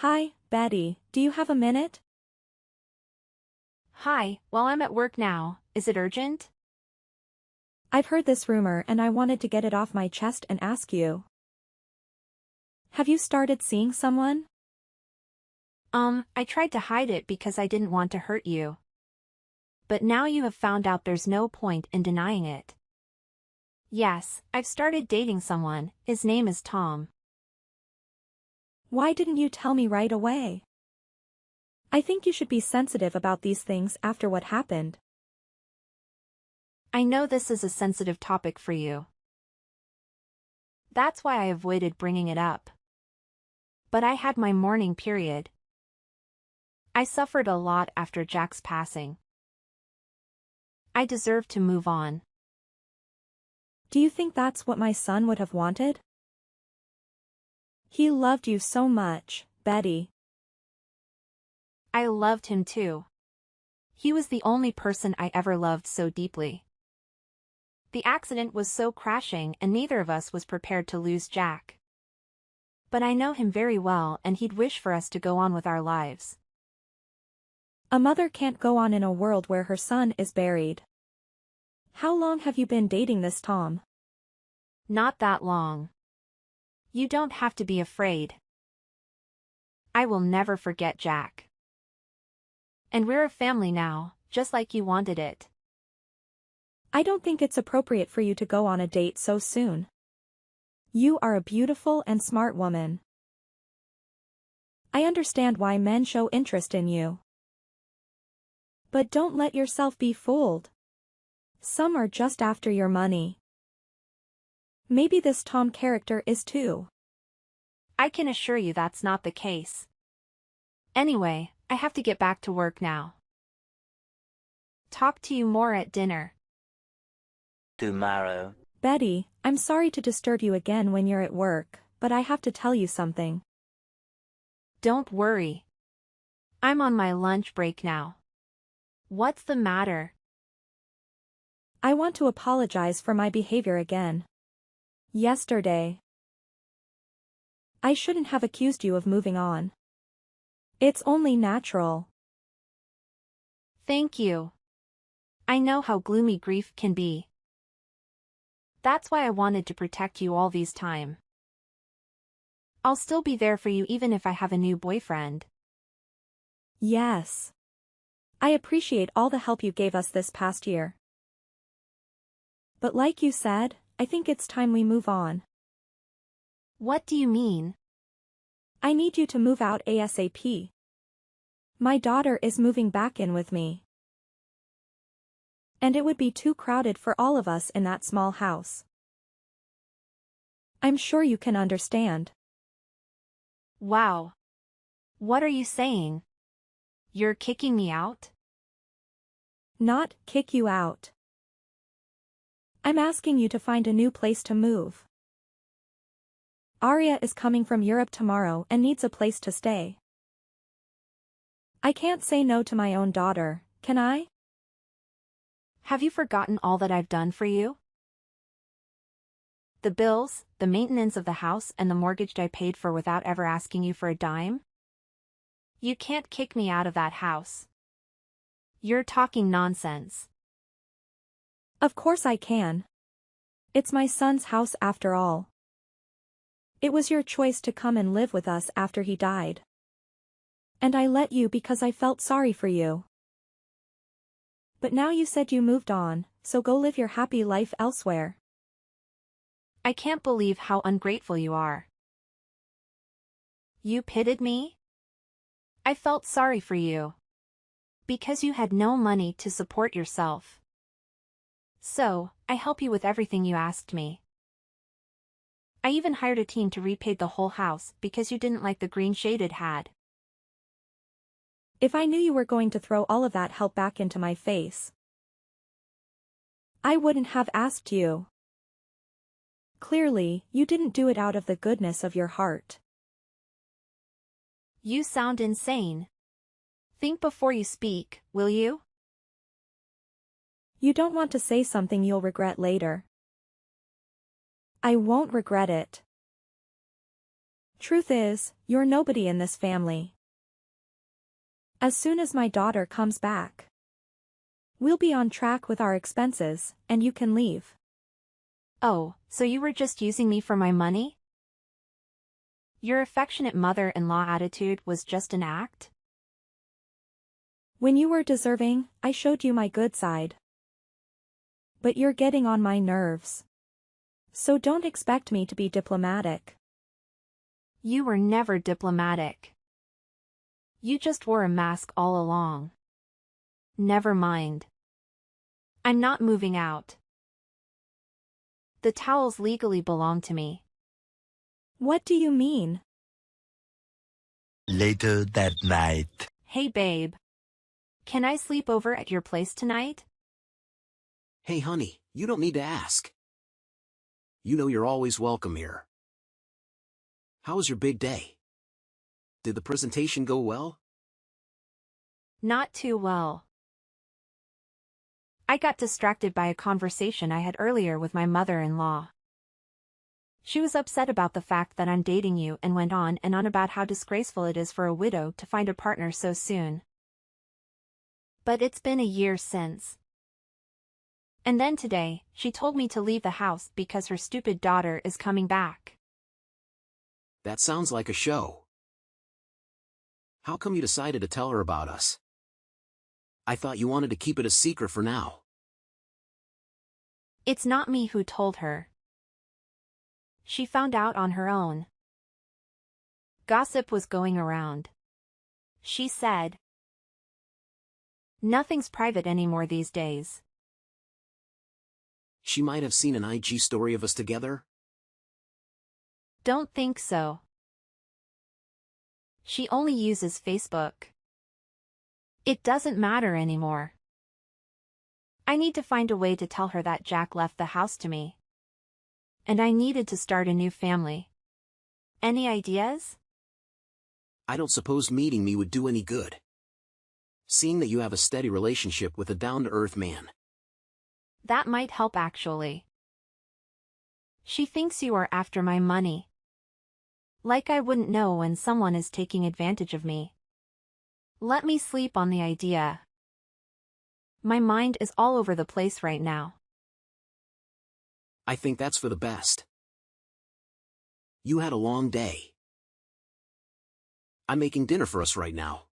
Hi, Betty, do you have a minute? Hi, well, I'm at work now. Is it urgent? I've heard this rumor and I wanted to get it off my chest and ask you. Have you started seeing someone? I tried to hide it because I didn't want to hurt you. But now you have found out there's no point in denying it. Yes, I've started dating someone. His name is Tom. Why didn't you tell me right away? I think you should be sensitive about these things after what happened. I know this is a sensitive topic for you. That's why I avoided bringing it up. But I had my mourning period. I suffered a lot after Jack's passing. I deserve to move on. Do you think that's what my son would have wanted? He loved you so much, Betty. I loved him too. He was the only person I ever loved so deeply. The accident was so crashing and neither of us was prepared to lose Jack. But I know him very well and he'd wish for us to go on with our lives. A mother can't go on in a world where her son is buried. How long have you been dating this Tom? Not that long. You don't have to be afraid. I will never forget Jack. And we're a family now, just like you wanted it. I don't think it's appropriate for you to go on a date so soon. You are a beautiful and smart woman. I understand why men show interest in you. But don't let yourself be fooled. Some are just after your money. Maybe this Tom character is too. I can assure you that's not the case. Anyway, I have to get back to work now. Talk to you more at dinner. Tomorrow. Betty, I'm sorry to disturb you again when you're at work, but I have to tell you something. Don't worry. I'm on my lunch break now. What's the matter? I want to apologize for my behavior again. Yesterday. I shouldn't have accused you of moving on. It's only natural. Thank you. I know how gloomy grief can be. That's why I wanted to protect you all these time. I'll still be there for you even if I have a new boyfriend. Yes. I appreciate all the help you gave us this past year. But like you said, I think it's time we move on. What do you mean? I need you to move out ASAP. My daughter is moving back in with me. And it would be too crowded for all of us in that small house. I'm sure you can understand. Wow. What are you saying? You're kicking me out? Not kick you out. I'm asking you to find a new place to move. Arya is coming from Europe tomorrow and needs a place to stay. I can't say no to my own daughter, can I? Have you forgotten all that I've done for you? The bills, the maintenance of the house and the mortgage I paid for without ever asking you for a dime? You can't kick me out of that house. You're talking nonsense. Of course I can. It's my son's house after all. It was your choice to come and live with us after he died. And I let you because I felt sorry for you. But now you said you moved on, so go live your happy life elsewhere. I can't believe how ungrateful you are. You pitied me? I felt sorry for you. Because you had no money to support yourself. So, I help you with everything you asked me. I even hired a team to repaint the whole house because you didn't like the green shade it had. If I knew you were going to throw all of that help back into my face, I wouldn't have asked you. Clearly, you didn't do it out of the goodness of your heart. You sound insane. Think before you speak, will you? You don't want to say something you'll regret later. I won't regret it. Truth is, you're nobody in this family. As soon as my daughter comes back, we'll be on track with our expenses, and you can leave. Oh, so you were just using me for my money? Your affectionate mother-in-law attitude was just an act? When you were deserving, I showed you my good side. But you're getting on my nerves. So don't expect me to be diplomatic. You were never diplomatic. You just wore a mask all along. Never mind. I'm not moving out. The towels legally belong to me. What do you mean? Later that night. Hey babe. Can I sleep over at your place tonight? Hey honey, you don't need to ask. You know you're always welcome here. How was your big day? Did the presentation go well? Not too well. I got distracted by a conversation I had earlier with my mother-in-law. She was upset about the fact that I'm dating you and went on and on about how disgraceful it is for a widow to find a partner so soon. But it's been a year since. And then today, she told me to leave the house because her stupid daughter is coming back. That sounds like a show. How come you decided to tell her about us? I thought you wanted to keep it a secret for now. It's not me who told her. She found out on her own. Gossip was going around. She said, "Nothing's private anymore these days." She might have seen an IG story of us together. Don't think so. She only uses Facebook. It doesn't matter anymore. I need to find a way to tell her that Jack left the house to me. And I needed to start a new family. Any ideas? I don't suppose meeting me would do any good. Seeing that you have a steady relationship with a down-to-earth man. That might help actually. She thinks you are after my money. Like I wouldn't know when someone is taking advantage of me. Let me sleep on the idea. My mind is all over the place right now. I think that's for the best. You had a long day. I'm making dinner for us right now.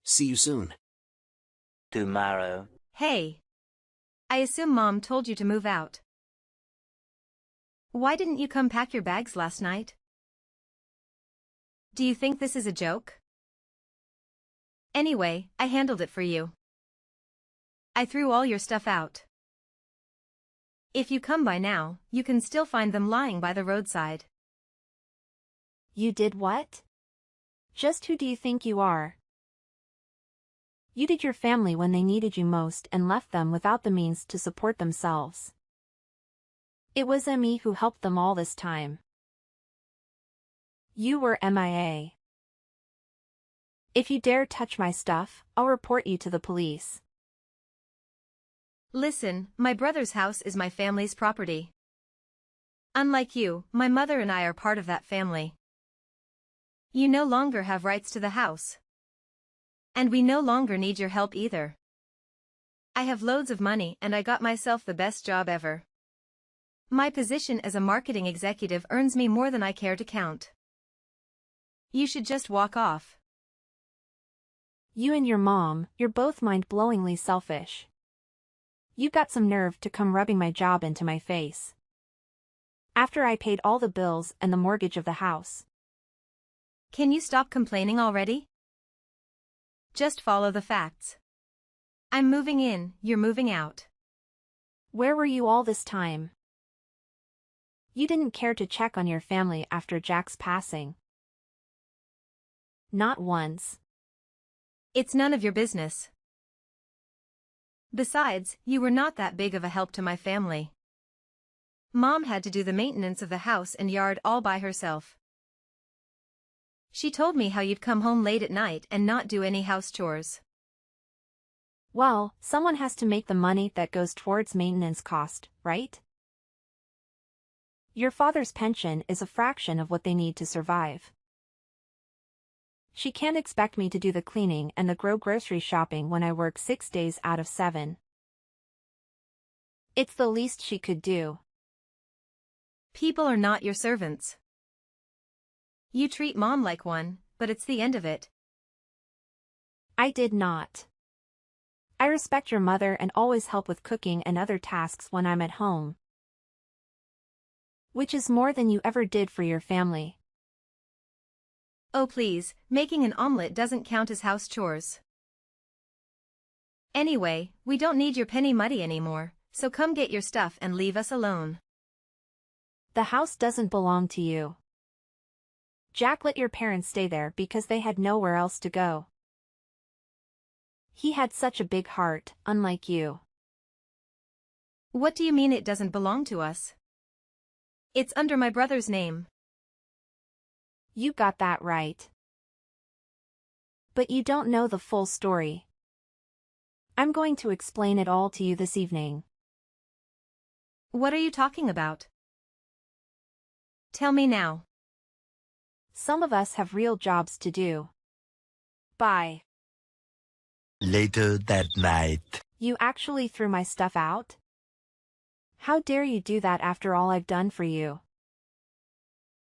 See you soon. Tomorrow. Hey. I assume Mom told you to move out. Why didn't you come pack your bags last night? Do you think this is a joke? Anyway, I handled it for you. I threw all your stuff out. If you come by now, you can still find them lying by the roadside. You did what? Just who do you think you are? You did your family when they needed you most and left them without the means to support themselves. It was me who helped them all this time. You were MIA. If you dare touch my stuff, I'll report you to the police. Listen, my brother's house is my family's property. Unlike you, my mother and I are part of that family. You no longer have rights to the house. And we no longer need your help either. I have loads of money and I got myself the best job ever. My position as a marketing executive earns me more than I care to count. You should just walk off. You and your mom, you're both mind-blowingly selfish. You got some nerve to come rubbing my job into my face. After I paid all the bills and the mortgage of the house. Can you stop complaining already? Just follow the facts. I'm moving in, you're moving out. Where were you all this time? You didn't care to check on your family after Jack's passing. Not once. It's none of your business. Besides, you were not that big of a help to my family. Mom had to do the maintenance of the house and yard all by herself. She told me how you'd come home late at night and not do any house chores. Well, someone has to make the money that goes towards maintenance cost, right? Your father's pension is a fraction of what they need to survive. She can't expect me to do the cleaning and the grocery shopping when I work 6 days out of 7. It's the least she could do. People are not your servants. You treat Mom like one, but it's the end of it. I did not. I respect your mother and always help with cooking and other tasks when I'm at home. Which is more than you ever did for your family. Oh please, making an omelet doesn't count as house chores. Anyway, we don't need your penny money anymore, so come get your stuff and leave us alone. The house doesn't belong to you. Jack let your parents stay there because they had nowhere else to go. He had such a big heart, unlike you. What do you mean it doesn't belong to us? It's under my brother's name. You got that right. But you don't know the full story. I'm going to explain it all to you this evening. What are you talking about? Tell me now. Some of us have real jobs to do. Bye. Later that night. You actually threw my stuff out? How dare you do that after all I've done for you?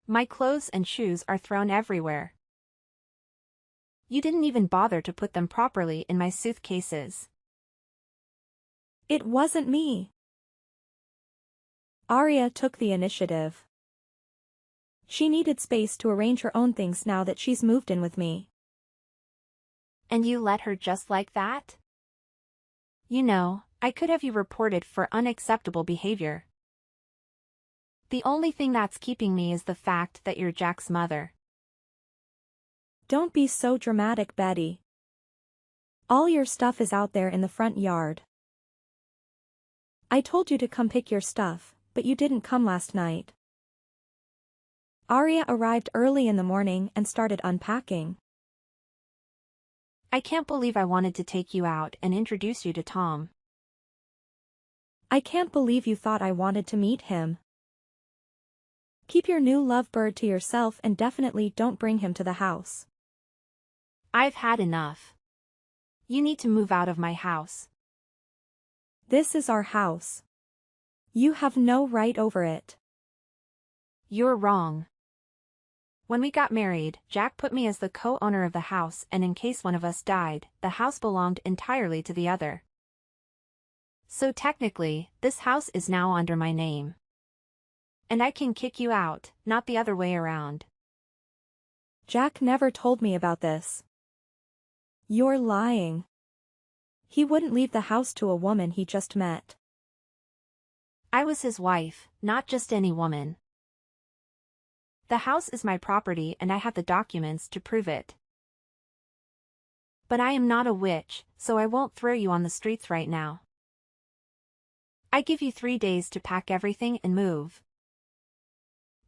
My clothes and shoes are thrown everywhere. You didn't even bother to put them properly in my suitcases. It wasn't me. Arya took the initiative. She needed space to arrange her own things now that she's moved in with me. And you let her just like that? You know, I could have you reported for unacceptable behavior. The only thing that's keeping me is the fact that you're Jack's mother. Don't be so dramatic, Betty. All your stuff is out there in the front yard. I told you to come pick your stuff, but you didn't come last night. Arya arrived early in the morning and started unpacking. I can't believe I wanted to take you out and introduce you to Tom. I can't believe you thought I wanted to meet him. Keep your new lovebird to yourself and definitely don't bring him to the house. I've had enough. You need to move out of my house. This is our house. You have no right over it. You're wrong. When we got married, Jack put me as the co-owner of the house, and in case one of us died, the house belonged entirely to the other. So technically, this house is now under my name. And I can kick you out, not the other way around. Jack never told me about this. You're lying. He wouldn't leave the house to a woman he just met. I was his wife, not just any woman. The house is my property and I have the documents to prove it. But I am not a witch, so I won't throw you on the streets right now. I give you 3 days to pack everything and move.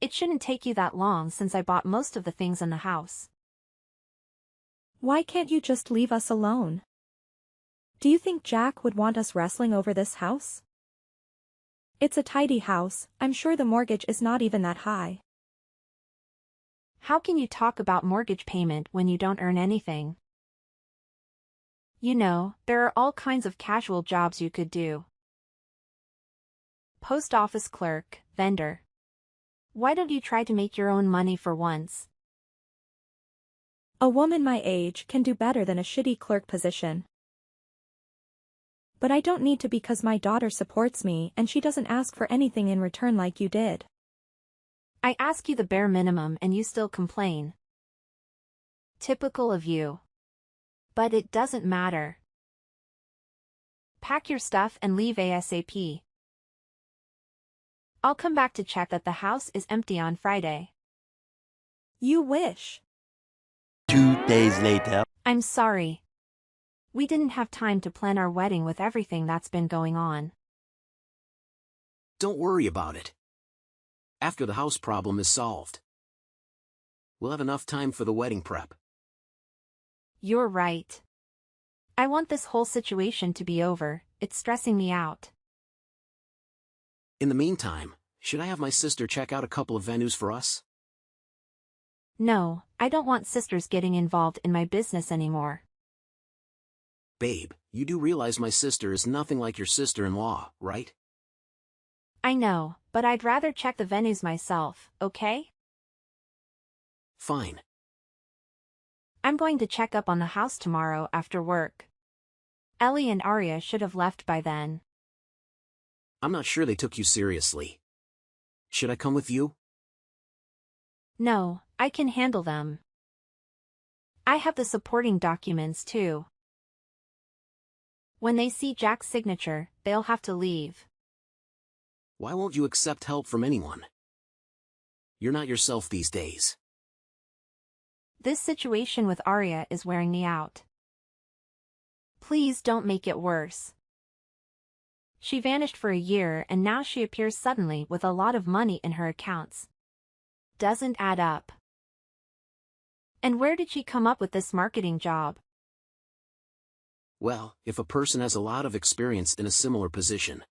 It shouldn't take you that long since I bought most of the things in the house. Why can't you just leave us alone? Do you think Jack would want us wrestling over this house? It's a tidy house, I'm sure the mortgage is not even that high. How can you talk about mortgage payment when you don't earn anything? You know, there are all kinds of casual jobs you could do. Post office clerk, vendor. Why don't you try to make your own money for once? A woman my age can do better than a shitty clerk position. But I don't need to because my daughter supports me and she doesn't ask for anything in return like you did. I ask you the bare minimum and you still complain. Typical of you. But it doesn't matter. Pack your stuff and leave ASAP. I'll come back to check that the house is empty on Friday. You wish. 2 days later. I'm sorry. We didn't have time to plan our wedding with everything that's been going on. Don't worry about it. After the house problem is solved, we'll have enough time for the wedding prep. You're right. I want this whole situation to be over, it's stressing me out. In the meantime, Should I have my sister check out a couple of venues for us? No, I don't want sisters getting involved in my business anymore. Babe, you do realize my sister is nothing like your sister-in-law, right? I know, but I'd rather check the venues myself, okay? Fine. I'm going to check up on the house tomorrow after work. Ellie and Arya should have left by then. I'm not sure they took you seriously. Should I come with you? No, I can handle them. I have the supporting documents too. When they see Jack's signature, they'll have to leave. Why won't you accept help from anyone? You're not yourself these days. This situation with Arya is wearing me out. Please don't make it worse. She vanished for a year and now she appears suddenly with a lot of money in her accounts. Doesn't add up. And where did she come up with this marketing job? Well, if a person has a lot of experience in a similar position,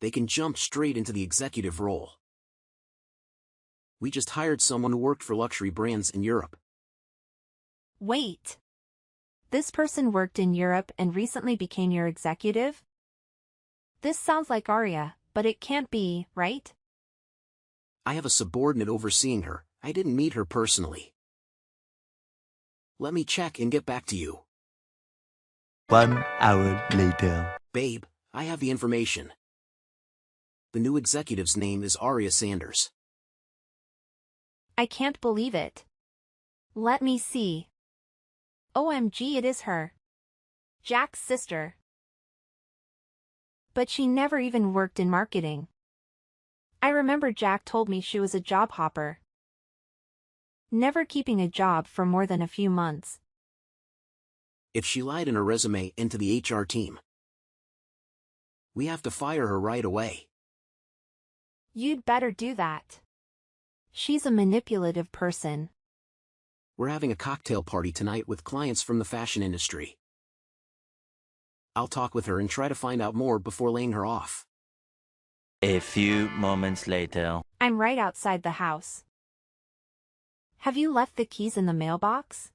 they can jump straight into the executive role. We just hired someone who worked for luxury brands in Europe. Wait. This person worked in Europe and recently became your executive? This sounds like Arya, but it can't be, right? I have a subordinate overseeing her. I didn't meet her personally. Let me check and get back to you. 1 hour later. Babe, I have the information. The new executive's name is Arya Sanders. I can't believe it. Let me see. OMG, it is her. Jack's sister. But she never even worked in marketing. I remember Jack told me she was a job hopper. Never keeping a job for more than a few months. If she lied in her resume and to the HR team, we have to fire her right away. You'd better do that. She's a manipulative person. We're having a cocktail party tonight with clients from the fashion industry. I'll talk with her and try to find out more before laying her off. A few moments later. I'm right outside the house. Have you left the keys in the mailbox?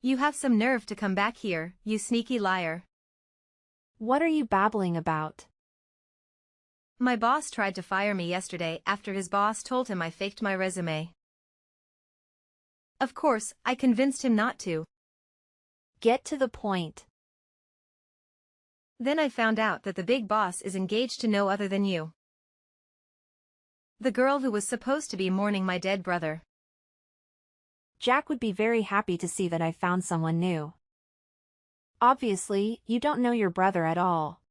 You have some nerve to come back here, you sneaky liar. What are you babbling about? My boss tried to fire me yesterday after his boss told him I faked my resume. Of course, I convinced him not to. Get to the point. Then I found out that the big boss is engaged to no other than you. The girl who was supposed to be mourning my dead brother. Jack would be very happy to see that I found someone new. Obviously, you don't know your brother at all.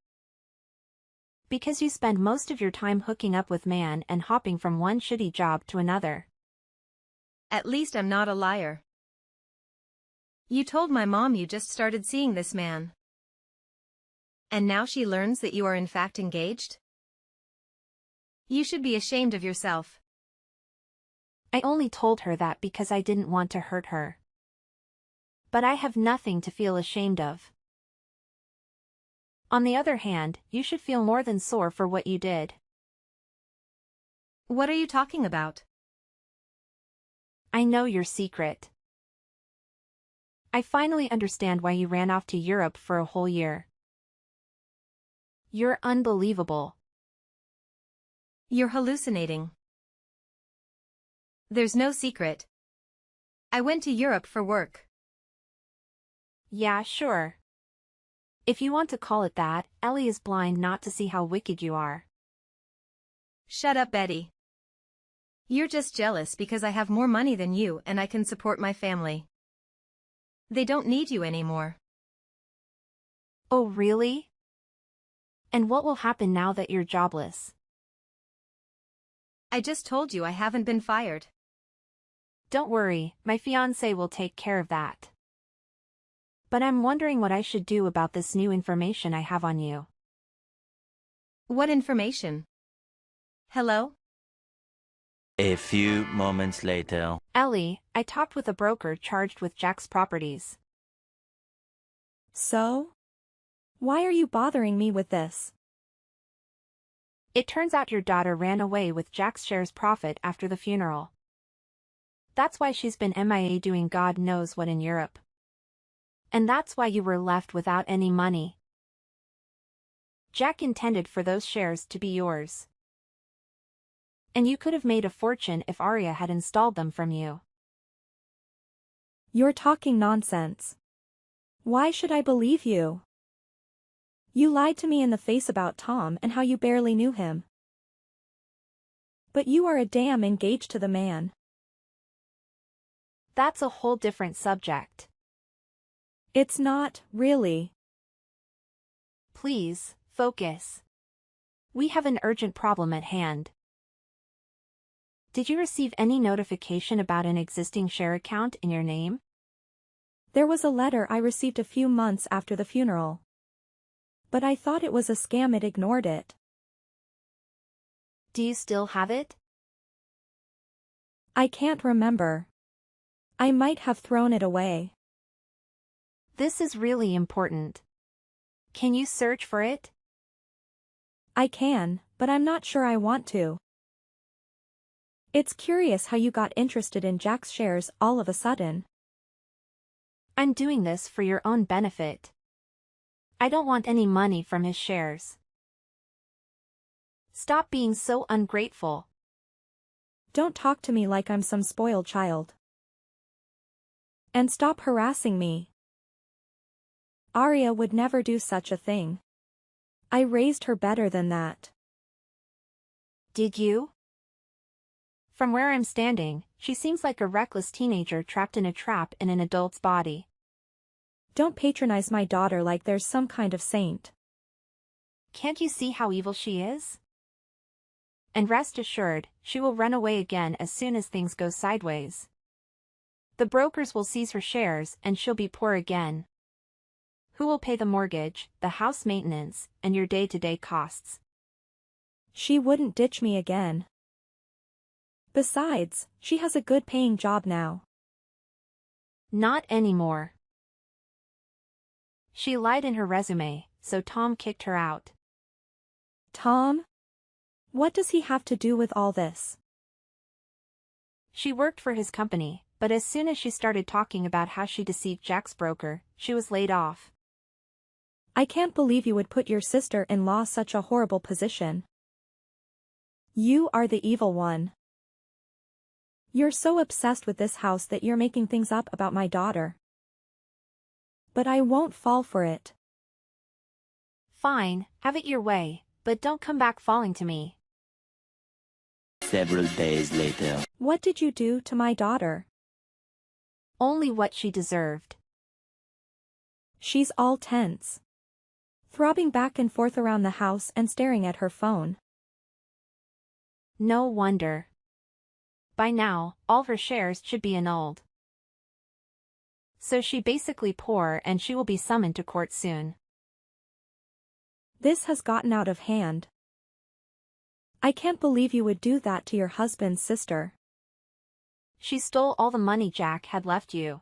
Because you spend most of your time hooking up with man and hopping from one shitty job to another. At least I'm not a liar. You told my mom you just started seeing this man. And now she learns that you are in fact engaged? You should be ashamed of yourself. I only told her that because I didn't want to hurt her. But I have nothing to feel ashamed of. On the other hand, you should feel more than sore for what you did. What are you talking about? I know your secret. I finally understand why you ran off to Europe for a whole year. You're unbelievable. You're hallucinating. There's no secret. I went to Europe for work. Yeah, sure. If you want to call it that, Ellie is blind not to see how wicked you are. Shut up, Betty. You're just jealous because I have more money than you and I can support my family. They don't need you anymore. Oh, really? And what will happen now that you're jobless? I just told you I haven't been fired. Don't worry, my fiancé will take care of that. But I'm wondering what I should do about this new information I have on you. What information? Hello? A few moments later. Ellie, I talked with a broker charged with Jack's properties. So? Why are you bothering me with this? It turns out your daughter ran away with Jack's shares profit after the funeral. That's why she's been MIA doing God knows what in Europe. And that's why you were left without any money. Jack intended for those shares to be yours. And you could have made a fortune if Arya had installed them from you. You're talking nonsense. Why should I believe you? You lied to me in the face about Tom and how you barely knew him. But you are a damn engaged to the man. That's a whole different subject. It's not, really. Please, focus. We have an urgent problem at hand. Did you receive any notification about an existing share account in your name? There was a letter I received a few months after the funeral. But I thought it was a scam. It ignored it. Do you still have it? I can't remember. I might have thrown it away. This is really important. Can you search for it? I can, but I'm not sure I want to. It's curious how you got interested in Jack's shares all of a sudden. I'm doing this for your own benefit. I don't want any money from his shares. Stop being so ungrateful. Don't talk to me like I'm some spoiled child. And stop harassing me. Arya would never do such a thing. I raised her better than that. Did you? From where I'm standing, she seems like a reckless teenager trapped in a trap in an adult's body. Don't patronize my daughter like there's some kind of saint. Can't you see how evil she is? And rest assured, she will run away again as soon as things go sideways. The brokers will seize her shares and she'll be poor again. Who will pay the mortgage, the house maintenance, and your day-to-day costs? She wouldn't ditch me again. Besides, she has a good-paying job now. Not anymore. She lied in her resume, so Tom kicked her out. Tom? What does he have to do with all this? She worked for his company, but as soon as she started talking about how she deceived Jack's broker, she was laid off. I can't believe you would put your sister-in-law such a horrible position. You are the evil one. You're so obsessed with this house that you're making things up about my daughter. But I won't fall for it. Fine, have it your way, but don't come back falling to me. Several days later. What did you do to my daughter? Only what she deserved. She's all tense. Throbbing back and forth around the house and staring at her phone. No wonder. By now, all her shares should be annulled. So she's basically poor and she will be summoned to court soon. This has gotten out of hand. I can't believe you would do that to your husband's sister. She stole all the money Jack had left you.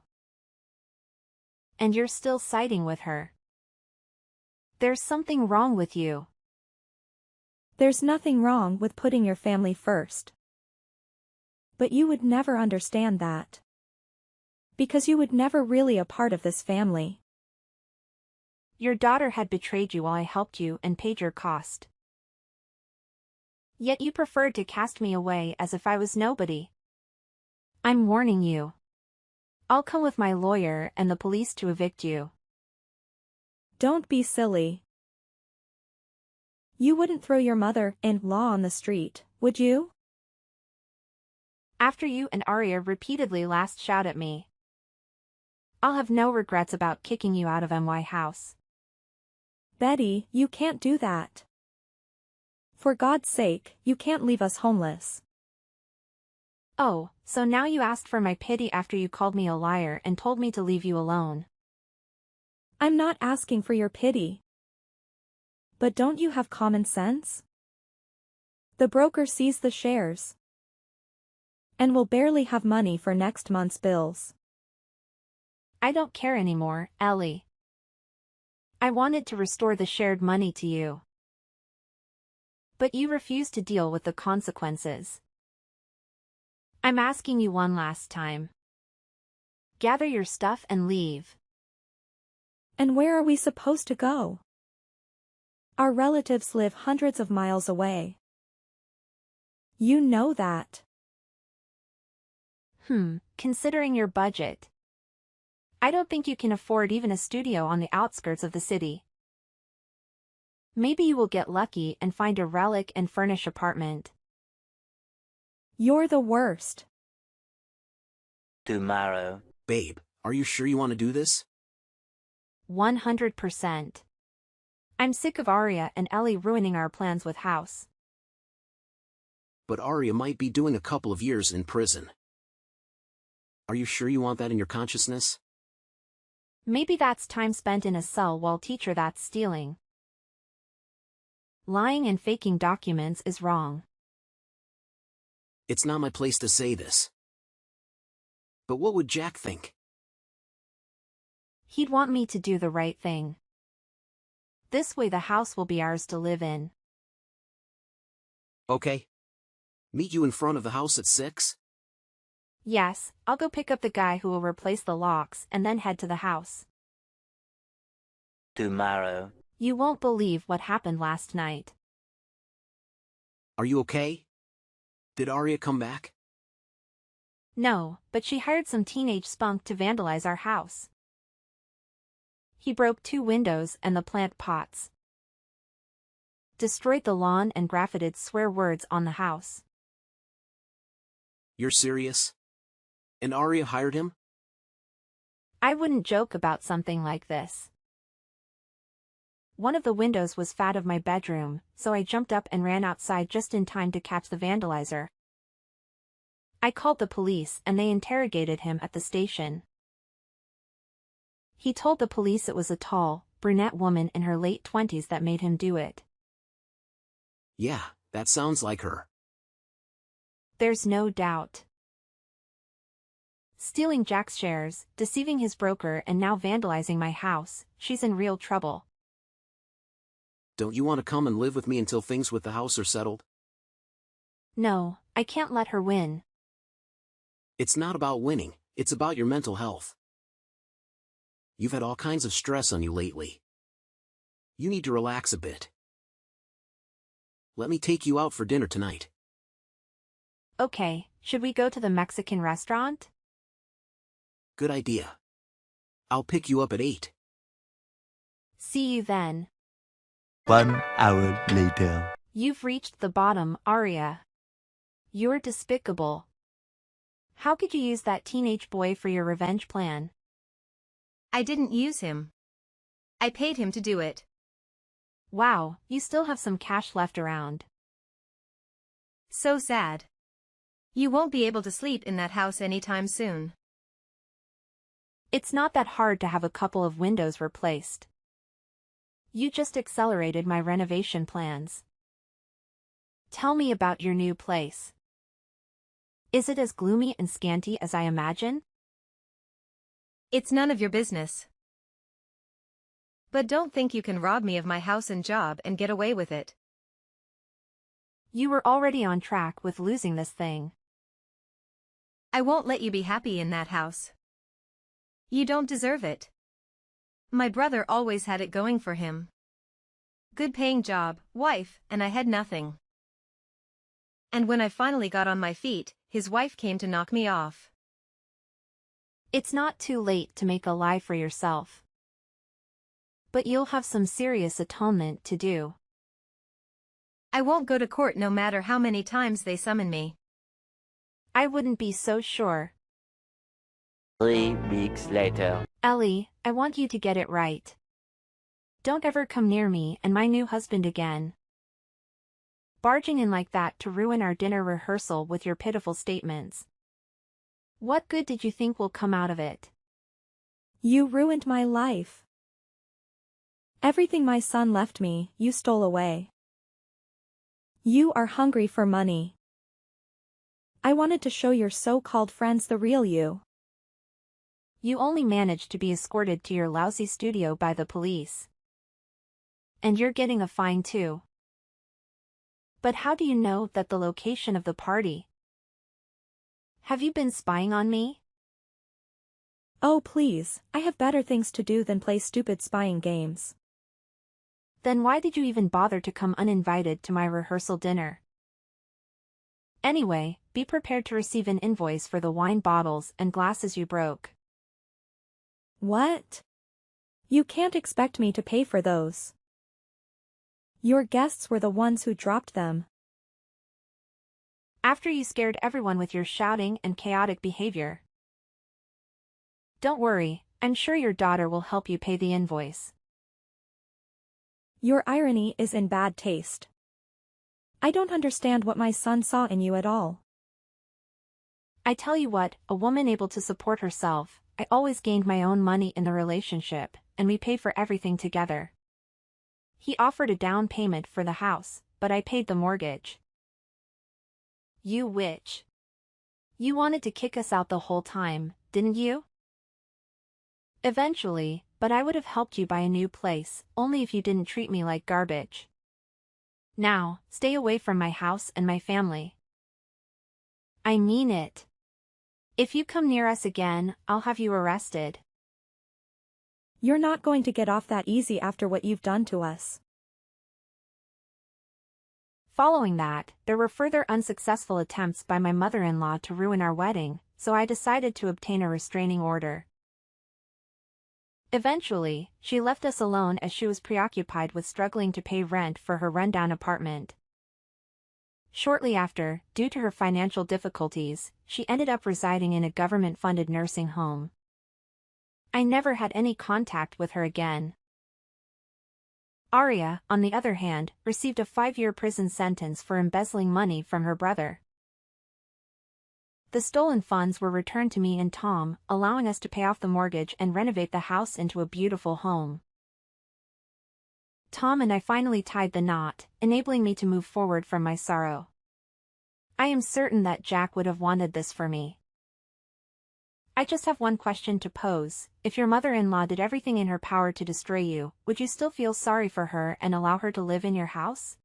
And you're still siding with her. There's something wrong with you. There's nothing wrong with putting your family first. But you would never understand that. Because you would never really a part of this family. Your daughter had betrayed you while I helped you and paid your cost. Yet you preferred to cast me away as if I was nobody. I'm warning you. I'll come with my lawyer and the police to evict you. Don't be silly. You wouldn't throw your mother-in-law on the street, would you? After you and Arya repeatedly last shout at me. I'll have no regrets about kicking you out of my house. Betty, you can't do that. For God's sake, you can't leave us homeless. Oh, so now you asked for my pity after you called me a liar and told me to leave you alone. I'm not asking for your pity. But don't you have common sense? The broker sees the shares. And will barely have money for next month's bills. I don't care anymore, Ellie. I wanted to restore the shared money to you. But you refuse to deal with the consequences. I'm asking you one last time. Gather your stuff and leave. And where are we supposed to go? Our relatives live hundreds of miles away. You know that. Considering your budget, I don't think you can afford even a studio on the outskirts of the city. Maybe you will get lucky and find a relic and furnish apartment. You're the worst. Tomorrow. Babe, are you sure you want to do this? 100%. I'm sick of Arya and Ellie ruining our plans with House. But Arya might be doing a couple of years in prison. Are you sure you want that in your consciousness? Maybe that's time spent in a cell while teacher that's stealing. Lying and faking documents is wrong. It's not my place to say this. But what would Jack think? He'd want me to do the right thing. This way the house will be ours to live in. Okay. Meet you in front of the house at 6? Yes, I'll go pick up the guy who will replace the locks and then head to the house. Tomorrow. You won't believe what happened last night. Are you okay? Did Arya come back? No, but she hired some teenage spunk to vandalize our house. He broke 2 windows and the plant pots. Destroyed the lawn and graffited swear words on the house. You're serious? And Arya hired him? I wouldn't joke about something like this. One of the windows was fat of my bedroom, so I jumped up and ran outside just in time to catch the vandalizer. I called the police and they interrogated him at the station. He told the police it was a tall, brunette woman in her late 20s that made him do it. Yeah, that sounds like her. There's no doubt. Stealing Jack's shares, deceiving his broker and now vandalizing my house, she's in real trouble. Don't you want to come and live with me until things with the house are settled? No, I can't let her win. It's not about winning, it's about your mental health. You've had all kinds of stress on you lately. You need to relax a bit. Let me take you out for dinner tonight. Okay, should we go to the Mexican restaurant? Good idea. I'll pick you up at 8. See you then. 1 hour later. You've reached the bottom, Arya. You're despicable. How could you use that teenage boy for your revenge plan? I didn't use him. I paid him to do it. Wow, you still have some cash left around. So sad. You won't be able to sleep in that house anytime soon. It's not that hard to have a couple of windows replaced. You just accelerated my renovation plans. Tell me about your new place. Is it as gloomy and scanty as I imagine? It's none of your business. But don't think you can rob me of my house and job and get away with it. You were already on track with losing this thing. I won't let you be happy in that house. You don't deserve it. My brother always had it going for him. Good paying job, wife, and I had nothing. And when I finally got on my feet, his wife came to knock me off. It's not too late to make a lie for yourself. But you'll have some serious atonement to do. I won't go to court no matter how many times they summon me. I wouldn't be so sure. 3 weeks later. Ellie, I want you to get it right. Don't ever come near me and my new husband again. Barging in like that to ruin our dinner rehearsal with your pitiful statements. What good did you think will come out of it? You ruined my life. Everything my son left me, you stole away. You are hungry for money. I wanted to show your so-called friends the real you. You only managed to be escorted to your lousy studio by the police. And you're getting a fine too. But how do you know that the location of the party? Have you been spying on me? Oh please, I have better things to do than play stupid spying games. Then why did you even bother to come uninvited to my rehearsal dinner? Anyway, be prepared to receive an invoice for the wine bottles and glasses you broke. What? You can't expect me to pay for those. Your guests were the ones who dropped them. After you scared everyone with your shouting and chaotic behavior. Don't worry, I'm sure your daughter will help you pay the invoice. Your irony is in bad taste. I don't understand what my son saw in you at all. I tell you what, a woman able to support herself, I always gained my own money in the relationship, and we paid for everything together. He offered a down payment for the house, but I paid the mortgage. You witch. You wanted to kick us out the whole time, didn't you? Eventually, but I would have helped you buy a new place, only if you didn't treat me like garbage. Now, stay away from my house and my family. I mean it. If you come near us again, I'll have you arrested. You're not going to get off that easy after what you've done to us. Following that, there were further unsuccessful attempts by my mother-in-law to ruin our wedding, so I decided to obtain a restraining order. Eventually, she left us alone as she was preoccupied with struggling to pay rent for her rundown apartment. Shortly after, due to her financial difficulties, she ended up residing in a government-funded nursing home. I never had any contact with her again. Aria, on the other hand, received a 5-year prison sentence for embezzling money from her brother. The stolen funds were returned to me and Tom, allowing us to pay off the mortgage and renovate the house into a beautiful home. Tom and I finally tied the knot, enabling me to move forward from my sorrow. I am certain that Jack would have wanted this for me. I just have one question to pose. If your mother-in-law did everything in her power to destroy you, would you still feel sorry for her and allow her to live in your house?